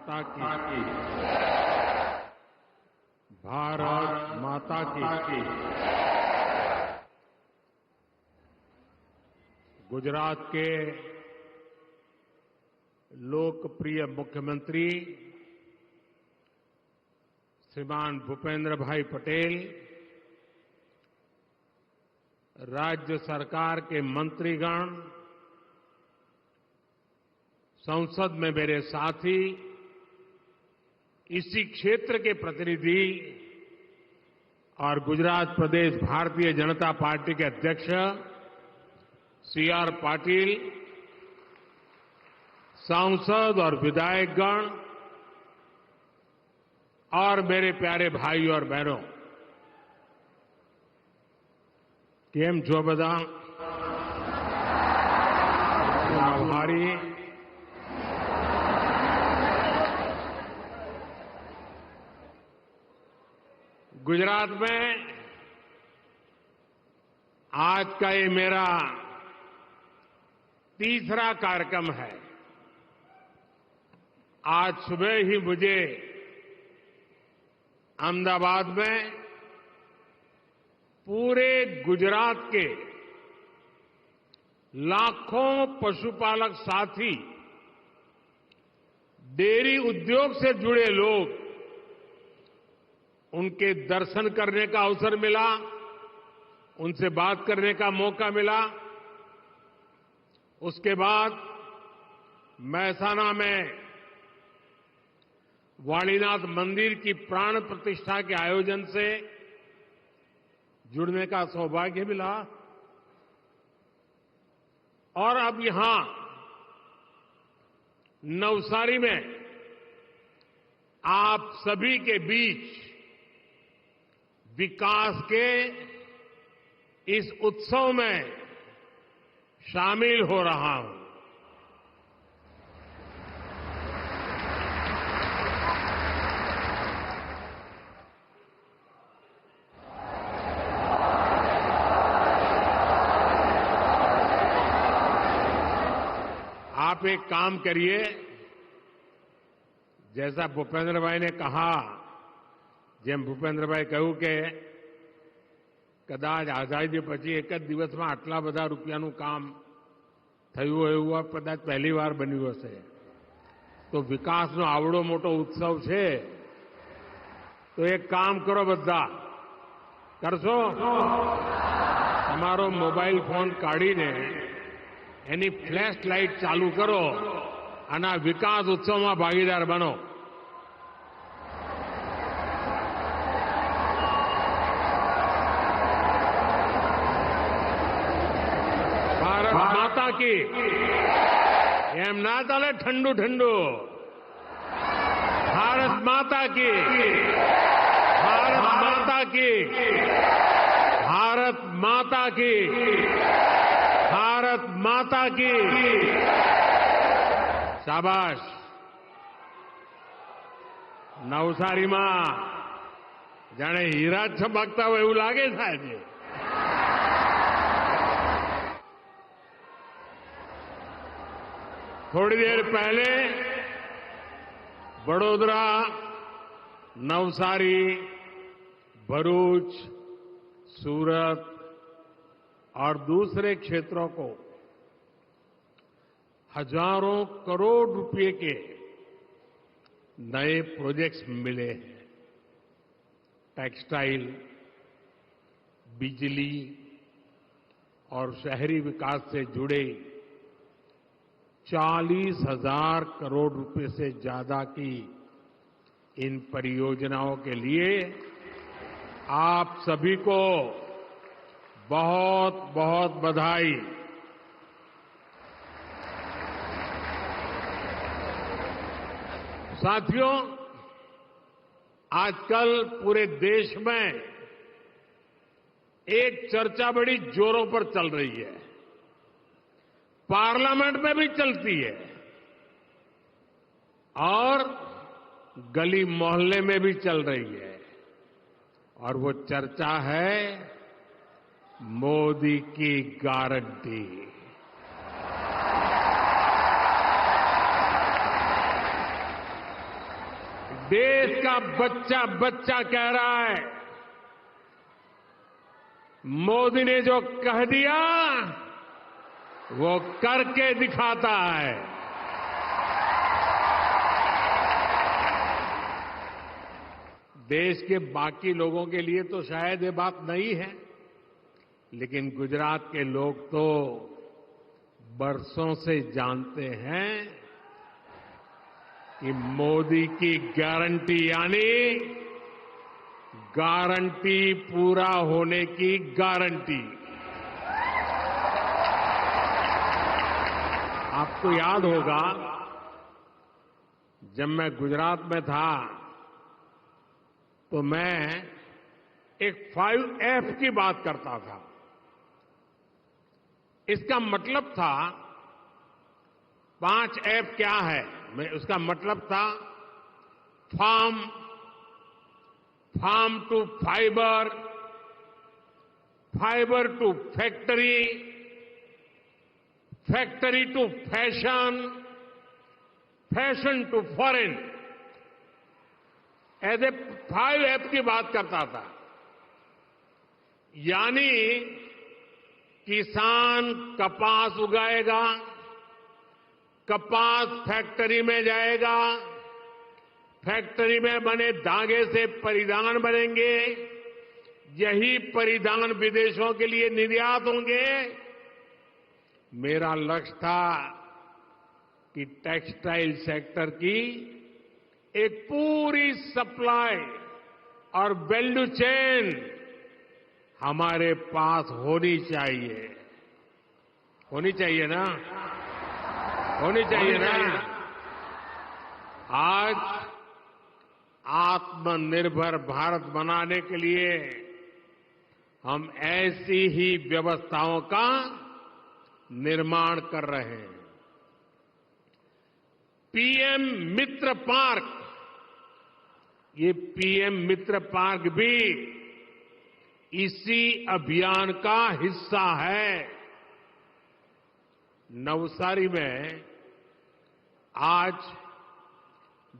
माता की। भारत माता की। गुजरात के लोकप्रिय मुख्यमंत्री श्रीमान भूपेंद्र भाई पटेल, राज्य सरकार के मंत्रीगण, संसद में मेरे साथी, इसी क्षेत्र के प्रतिनिधि और गुजरात प्रदेश भारतीय जनता पार्टी के अध्यक्ष सी आर पाटिल, सांसद और विधायकगण और मेरे प्यारे भाई और बहनों, केम छो बधा? आभारी। गुजरात में आज का ये मेरा तीसरा कार्यक्रम है। आज सुबह ही मुझे अहमदाबाद में पूरे गुजरात के लाखों पशुपालक साथी, डेयरी उद्योग से जुड़े लोग, उनके दर्शन करने का अवसर मिला, उनसे बात करने का मौका मिला। उसके बाद महसाना में वाणीनाथ मंदिर की प्राण प्रतिष्ठा के आयोजन से जुड़ने का सौभाग्य मिला और अब यहां नवसारी में आप सभी के बीच विकास के इस उत्सव में शामिल हो रहा हूं। आप एक काम करिए, जैसा भूपेंद्र भाई ने कहा, જેમ ભૂપેન્દ્રભાઈ કહ્યું કે કદાચ આઝાદી પછી એક જ દિવસમાં આટલા બધા રૂપિયાનું કામ થયું હોય એવું કદાચ પહેલી વાર બન્યું હશે। તો વિકાસનો આવડો મોટો ઉત્સવ છે, તો એક કામ કરો, બધા કરશો? તમારો મોબાઈલ ફોન કાઢીને એની ફ્લેશ લાઇટ ચાલુ કરો અને આ વિકાસ ઉત્સવમાં ભાગીદાર બનો। माता की एम ना चाले ठंडू ठंडू। भारत माता की, भारत माता की, भारत माता की, भारत माता की। शाबाश। नवसारी में जाने हीरा छबकता हो એવું લાગે સાહેબ। थोड़ी देर पहले वडोदरा, नवसारी, भरूच, सूरत और दूसरे क्षेत्रों को हजारों करोड़ रुपए के नए प्रोजेक्ट्स मिले हैं। टेक्सटाइल, बिजली और शहरी विकास से जुड़े 40,000 करोड़ रुपए से ज्यादा की इन परियोजनाओं के लिए आप सभी को बहुत बहुत बधाई। साथियों, आजकल पूरे देश में एक चर्चा बड़ी जोरों पर चल रही है, पार्लियामेंट में भी चलती है और गली मोहल्ले में भी चल रही है, और वो चर्चा है मोदी की गारंटी। देश का बच्चा बच्चा कह रहा है, मोदी ने जो कह दिया वो करके दिखाता है। देश के बाकी लोगों के लिए तो शायद ये बात नहीं है, लेकिन गुजरात के लोग तो बरसों से जानते हैं कि मोदी की गारंटी यानी गारंटी पूरा होने की गारंटी। आपको याद होगा, जब मैं गुजरात में था तो मैं एक 5F की बात करता था। इसका मतलब था 5F क्या है, मैं उसका मतलब था farm to fibre, fibre to factory, factory to fashion, fashion to foreign. ऐसे 5F की बात करता था। यानी किसान कपास उगाएगा, कपास फैक्ट्री में जाएगा, फैक्ट्री में बने धागे से परिधान बनेंगे, यही परिधान विदेशों के लिए निर्यात होंगे। मेरा लक्ष्य था कि टेक्सटाइल सेक्टर की एक पूरी सप्लाई और वैल्यू चेन हमारे पास होनी चाहिए। होनी चाहिए ना? होनी चाहिए ना? आज आत्मनिर्भर भारत बनाने के लिए हम ऐसी ही व्यवस्थाओं का निर्माण कर रहे हैं। पीएम मित्र पार्क, ये पीएम मित्र पार्क भी इसी अभियान का हिस्सा है। नवसारी में आज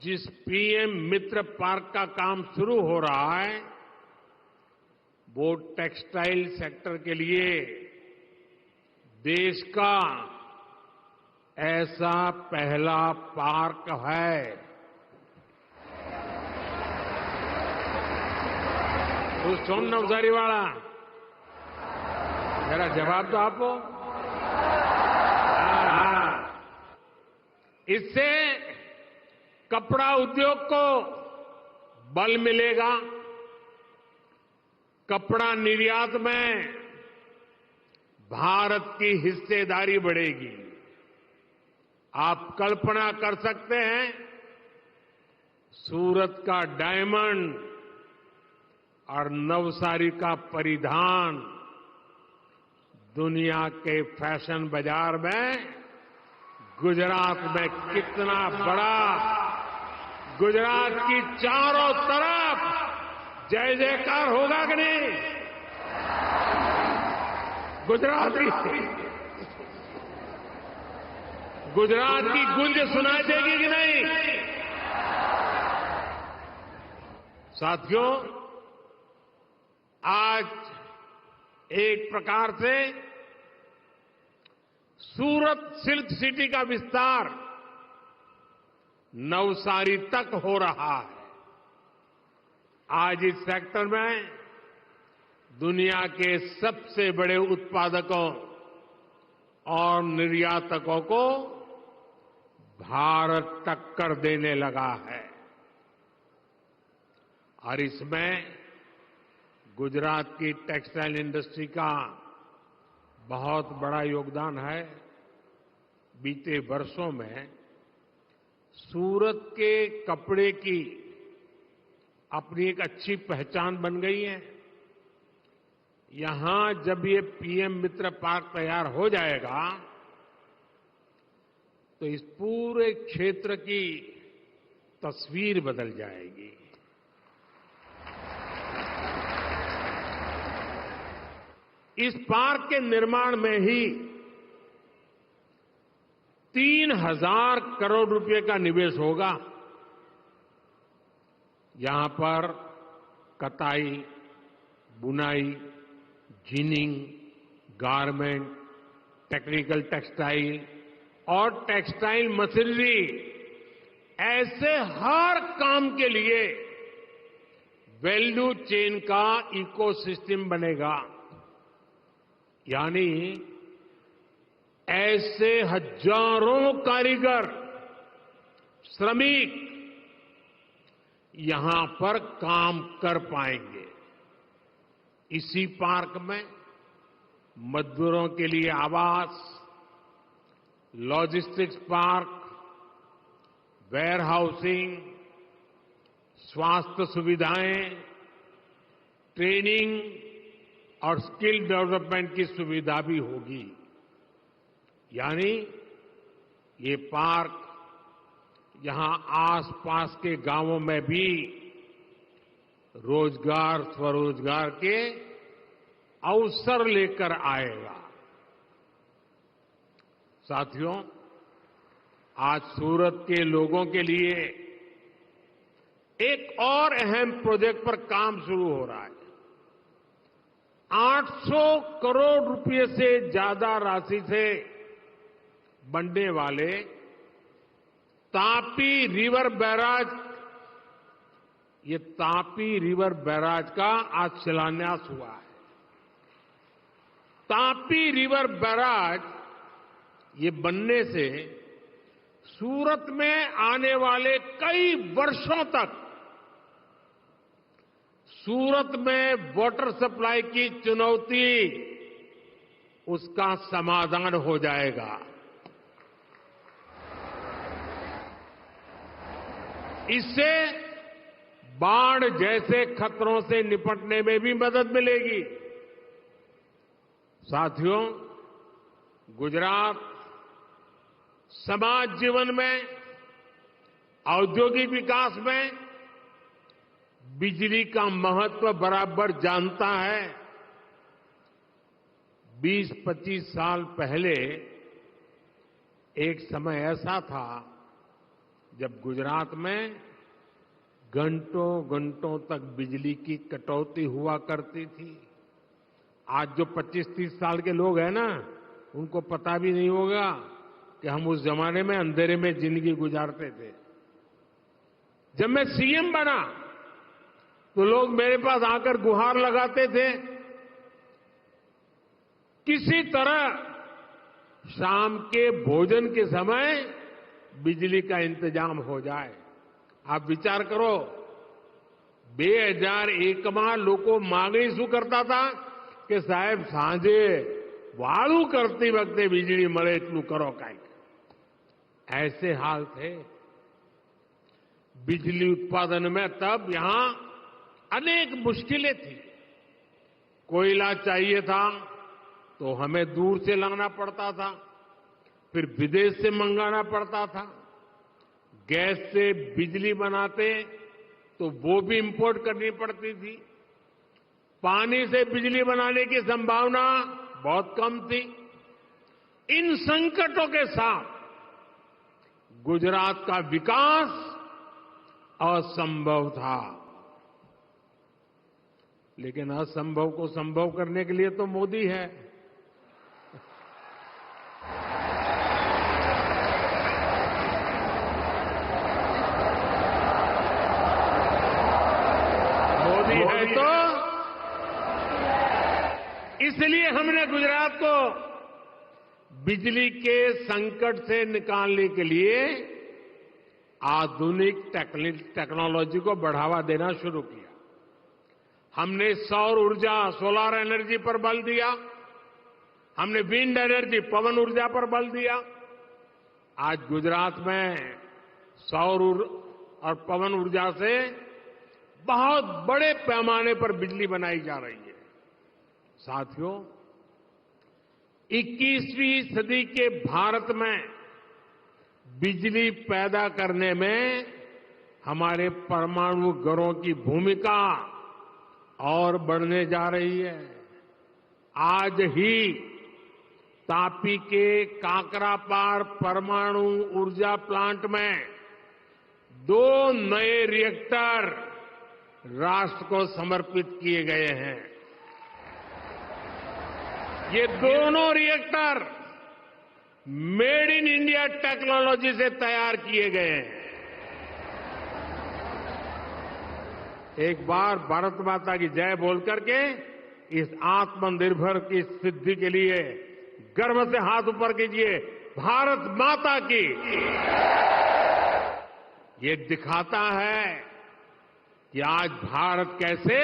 जिस पीएम मित्र पार्क का काम शुरू हो रहा है, वो टेक्सटाइल सेक्टर के लिए देश का ऐसा पहला पार्क है। तो सुन नवसारी वाला, जरा जवाब तो आपको। इससे कपड़ा उद्योग को बल मिलेगा, कपड़ा निर्यात में भारत की हिस्सेदारी बढ़ेगी। आप कल्पना कर सकते हैं, सूरत का डायमंड और नवसारी का परिधान दुनिया के फैशन बाजार में गुजरात में कितना बड़ा, गुजरात की चारों तरफ जय जयकार होगा कि नहीं? गुजरात की गूंज सुनाई देगी कि नहीं? साथियों, आज एक प्रकार से सूरत सिल्क सिटी का विस्तार नवसारी तक हो रहा है। आज इस सेक्टर में दुनिया के सबसे बड़े उत्पादकों और निर्यातकों को भारत टक्कर देने लगा है और इसमें गुजरात की टेक्सटाइल इंडस्ट्री का बहुत बड़ा योगदान है। बीते वर्षों में सूरत के कपड़े की अपनी एक अच्छी पहचान बन गई है। यहां जब ये पीएम मित्र पार्क तैयार हो जाएगा तो इस पूरे क्षेत्र की तस्वीर बदल जाएगी। इस पार्क के निर्माण में ही 3000 करोड़ रुपए का निवेश होगा। यहां पर कताई, बुनाई, जिनिंग, गारमेंट, टेक्निकल टेक्सटाइल और टेक्सटाइल मशीनरी, ऐसे हर काम के लिए वैल्यू चेन का इकोसिस्टम बनेगा। यानी ऐसे हजारों कारीगर, श्रमिक यहां पर काम कर पाएंगे। इसी पार्क में मजदूरों के लिए आवास, लॉजिस्टिक्स पार्क, वेयर हाउसिंग, स्वास्थ्य सुविधाएं, ट्रेनिंग और स्किल डेवलपमेंट की सुविधा भी होगी। यानी ये पार्क यहां आसपास के गांवों में भी रोजगार, स्वरोजगार के अवसर लेकर आएगा। साथियों, आज सूरत के लोगों के लिए एक और अहम प्रोजेक्ट पर काम शुरू हो रहा है। 800 करोड़ रुपए से ज्यादा राशि से बनने वाले तापी रिवर बैराज, ये तापी रिवर बैराज का आज शिलान्यास हुआ है। तापी रिवर बैराज ये बनने से सूरत में आने वाले कई वर्षों तक सूरत में वाटर सप्लाई की चुनौती, उसका समाधान हो जाएगा। इससे बाढ़ जैसे खतरों से निपटने में भी मदद मिलेगी। साथियों, गुजरात समाज जीवन में, औद्योगिक विकास में बिजली का महत्व बराबर जानता है। 20-25 साल पहले एक समय ऐसा था जब गुजरात में घंटों घंटों तक बिजली की कटौती हुआ करती थी। आज जो 25-30 साल के लोग हैं ना, उनको पता भी नहीं होगा कि हम उस जमाने में अंधेरे में जिंदगी गुजारते थे। जब मैं सीएम बना तो लोग मेरे पास आकर गुहार लगाते थे, किसी तरह शाम के भोजन के समय बिजली का इंतजाम हो जाए। आप विचार करो, 2001 में लोगों मांगणी શું કરતા હતા કે સાહેબ સાંજે વાળું કરતી વખતે વીજળી મળે એટલું કરો કાંઈક। ऐसे हाल थे। बिजली उत्पादन में तब यहां अनेक मुश्किलें थी। कोयला चाहिए था तो हमें दूर से लाना पड़ता था, फिर विदेश से मंगाना पड़ता था। गैस से बिजली बनाते तो वो भी इंपोर्ट करनी पड़ती थी। पानी से बिजली बनाने की संभावना बहुत कम थी। इन संकटों के साथ गुजरात का विकास असंभव था, लेकिन असंभव को संभव करने के लिए तो मोदी है। मोदी है तो इसलिए हमने गुजरात को बिजली के संकट से निकालने के लिए आधुनिक टेक्नोलॉजी को बढ़ावा देना शुरू किया। हमने सौर ऊर्जा, सोलर एनर्जी पर बल दिया। हमने विंड एनर्जी, पवन ऊर्जा पर बल दिया। आज गुजरात में सौर और पवन ऊर्जा से बहुत बड़े पैमाने पर बिजली बनाई जा रही है। साथियों, 21वीं सदी के भारत में बिजली पैदा करने में हमारे परमाणु घरों की भूमिका और बढ़ने जा रही है। आज ही तापी के काकरापार परमाणु ऊर्जा प्लांट में 2 नए रिएक्टर राष्ट्र को समर्पित किए गए हैं। ये दोनों reactor made in India technology से तैयार किए गए हैं। एक बार भारत माता की जय बोल करके इस आत्मनिर्भर की सिद्धि के लिए गर्व से हाथ ऊपर कीजिए, भारत माता की। ये दिखाता है कि आज भारत कैसे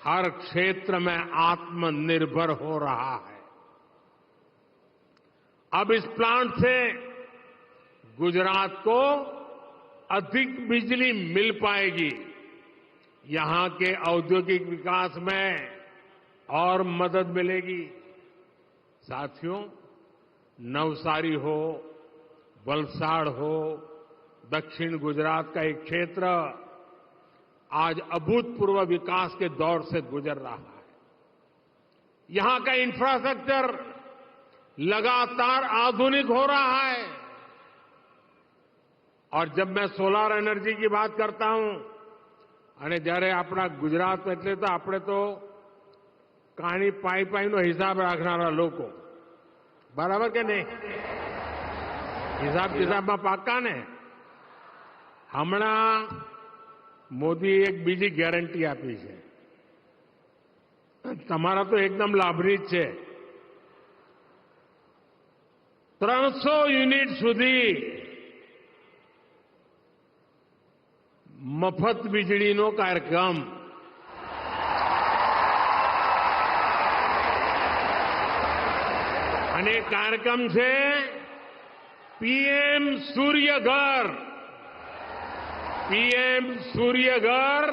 हर क्षेत्र में आत्मनिर्भर हो रहा है। अब इस प्लांट से गुजरात को अधिक बिजली मिल पाएगी, यहां के औद्योगिक विकास में और मदद मिलेगी। साथियों, नवसारी हो, वलसाड़ हो, दक्षिण गुजरात का एक क्षेत्र आज अभूतपूर्व विकास के दौर से गुजर रहा है। यहां का इंफ्रास्ट्रक्चर लगातार आधुनिक हो रहा है। और जब मैं सोलार एनर्जी की बात करता हूं, અને જ્યારે આપણા ગુજરાત એટલે તો આપણે તો કાણી પાઈ હિસાબ રાખનારા લોકો, બરાબર કે નહીં? હિસાબ કિતાબમાં પાક્કા ને? હમણાં મોદીએ એક બીજી ગેરંટી આપી છે, તમારા તો એકદમ લાભની જ છે। 300 યુનિટ સુધી મફત વીજળીનો કાર્યક્રમ। અને કાર્યક્રમ છે પીએમ સૂર્યઘર। પીએમ સૂર્યઘર